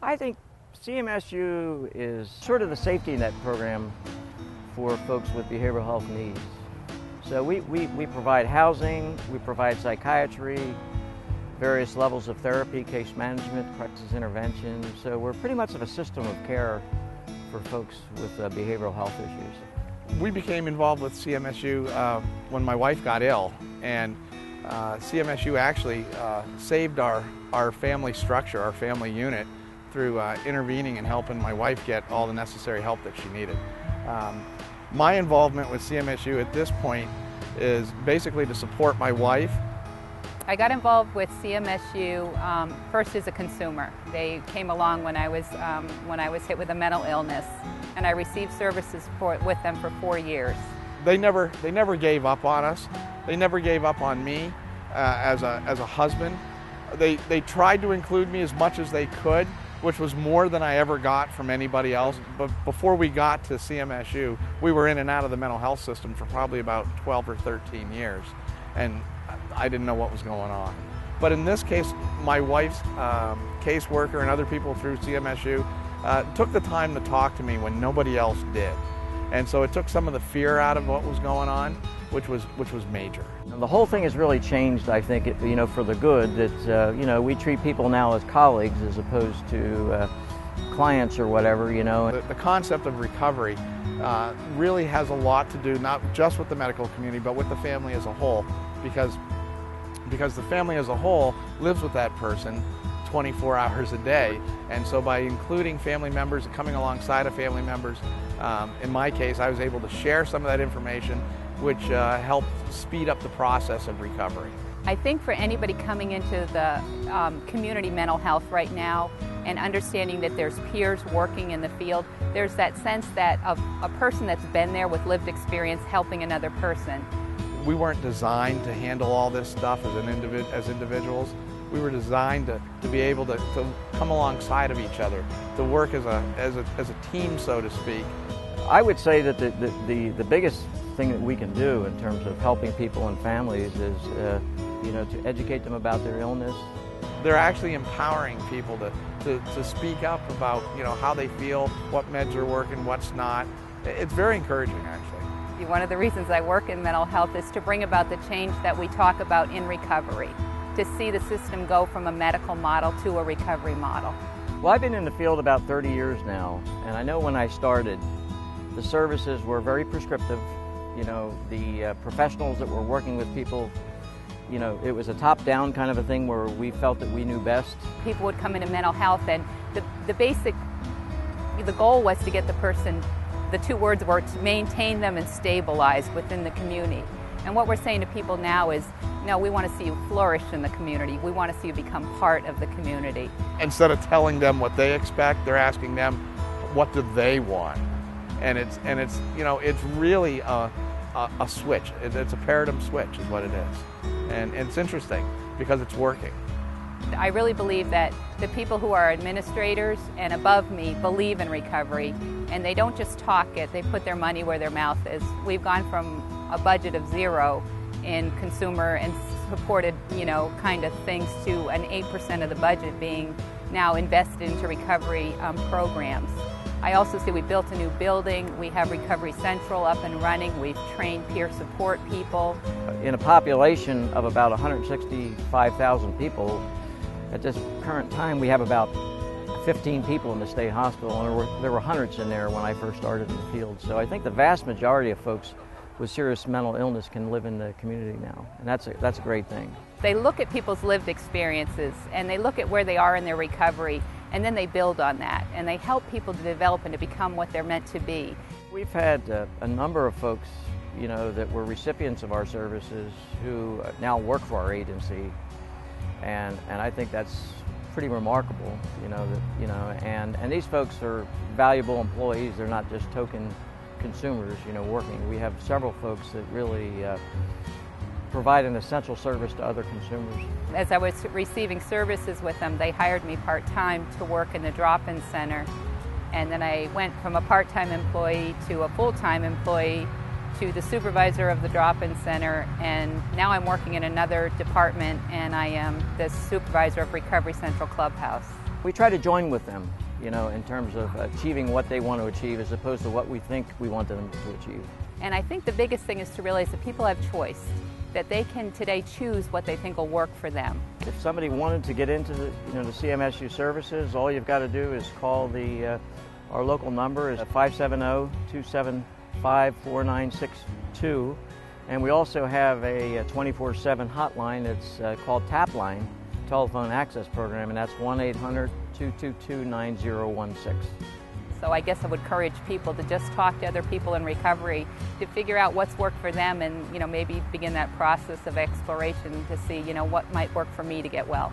I think Cmsu is sort of the safety net program for folks with behavioral health needs. So we provide housing, we provide psychiatry, various levels of therapy, case management, crisis intervention. So we're pretty much of a system of care for folks with behavioral health issues. We became involved with Cmsu when my wife got ill, and Cmsu actually saved our family structure, our family unit, through intervening and helping my wife get all the necessary help that she needed. My involvement with Cmsu at this point is basically to support my wife. I got involved with Cmsu first as a consumer. They came along when I was hit with a mental illness, and I received services with them for 4 years. They never gave up on us. They never gave up on me as a husband. They tried to include me as much as they could, which was more than I ever got from anybody else. But before we got to Cmsu, we were in and out of the mental health system for probably about 12 or 13 years. And I didn't know what was going on. But in this case, my wife's caseworker and other people through Cmsu took the time to talk to me when nobody else did. And so it took some of the fear out of what was going on, which was major. And the whole thing has really changed, I think, for the good. That we treat people now as colleagues as opposed to clients or whatever. The concept of recovery really has a lot to do not just with the medical community, but with the family as a whole, because the family as a whole lives with that person 24 hours a day. And so by including family members and coming alongside of family members, in my case, I was able to share some of that information, which helped speed up the process of recovery. I think for anybody coming into the community mental health right now and understanding that there's peers working in the field, there's that sense that of a person that's been there with lived experience helping another person. We weren't designed to handle all this stuff as individuals. We were designed to be able to come alongside of each other, to work as a team, so to speak. I would say that the biggest thing that we can do in terms of helping people and families is to educate them about their illness. They're actually empowering people to speak up about how they feel, what meds are working, what's not. It's very encouraging, actually. One of the reasons I work in mental health is to bring about the change that we talk about in recovery, to see the system go from a medical model to a recovery model. Well, I've been in the field about 30 years now, and I know when I started, the services were very prescriptive. The professionals that were working with people, it was a top-down kind of a thing where we felt that we knew best. People would come into mental health, and the goal was to get the person, the two words were to maintain them and stabilize within the community. And what we're saying to people now is, no, we want to see you flourish in the community. We want to see you become part of the community. Instead of telling them what they expect, they're asking them, what do they want? And it's really a switch. It's a paradigm switch is what it is. And it's interesting because it's working. I really believe that the people who are administrators and above me believe in recovery, and they don't just talk it, they put their money where their mouth is. We've gone from a budget of 0 in consumer and supported, kind of things to an 8% of the budget being now invested into recovery programs. I also see we built a new building. We have Recovery Central up and running. We've trained peer support people. In a population of about 165,000 people, at this current time we have about 15 people in the state hospital, and there were hundreds in there when I first started in the field. So I think the vast majority of folks with serious mental illness can live in the community now, and that's a great thing. They look at people's lived experiences, and they look at where they are in their recovery, and then they build on that, and they help people to develop and to become what they're meant to be. We've had a number of folks, that were recipients of our services who now work for our agency, and I think that's pretty remarkable, and these folks are valuable employees. They're not just token consumers, working. We have several folks that really provide an essential service to other consumers. As I was receiving services with them, they hired me part-time to work in the drop-in center, and then I went from a part-time employee to a full-time employee to the supervisor of the drop-in center, and now I'm working in another department, and I am the supervisor of Recovery Central Clubhouse. We try to join with them, in terms of achieving what they want to achieve as opposed to what we think we want them to achieve. And I think the biggest thing is to realize that people have choice, that they can today choose what they think will work for them. If somebody wanted to get into the CMSU services, all you've got to do is call our local number is 570-275-4962. And we also have a 24/7 hotline. It's called Tap Line, Telephone Access Program, and that's 1-800-222-9016. So I guess I would encourage people to just talk to other people in recovery to figure out what's worked for them and maybe begin that process of exploration to see what might work for me to get well.